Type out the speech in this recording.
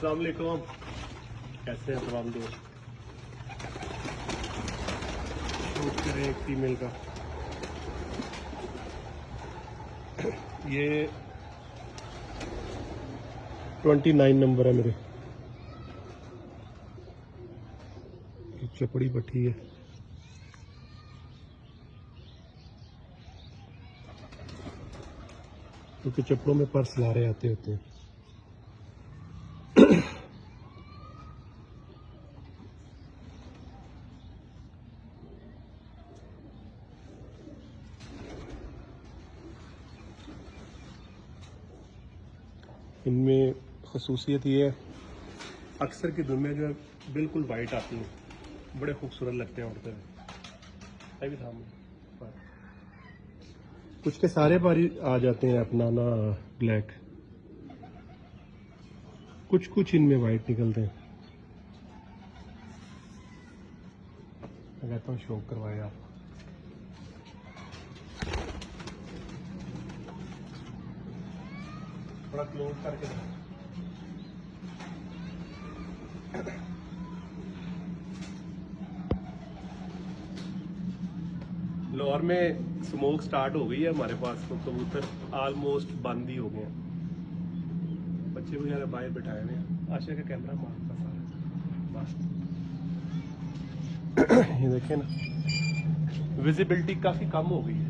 अस्सलाम वालेकुम, कैसे हैं तमाम दोस्त। शूट करें एक फीमेल का। ये 29 नंबर है मेरे। ये चपड़ी पट्टी है। क्योंकि चपड़ों में पर्स लारे आते होते हैं। इनमें खसूसियत ये है, अक्सर की दुनिया जो है बिल्कुल वाइट आती हैं, बड़े खूबसूरत लगते हैं उड़ते हुए। भी सामने कुछ के सारे बारी आ जाते हैं अपना ना ब्लैक, कुछ कुछ इनमें वाइट निकलते हैं। मैं कहता हूँ शौक करवाए आप। थोड़ा क्लोज करके लाहौर में स्मोक स्टार्ट हो गई है हमारे पास, तो कबूतर ऑलमोस्ट बंद ही हो गए हैं। बच्चे वगैरह बाहर बिठाए हैं। आशा का कैमरा मारता सारा बस। ये देखें ना, विजिबिलिटी काफ़ी कम हो गई।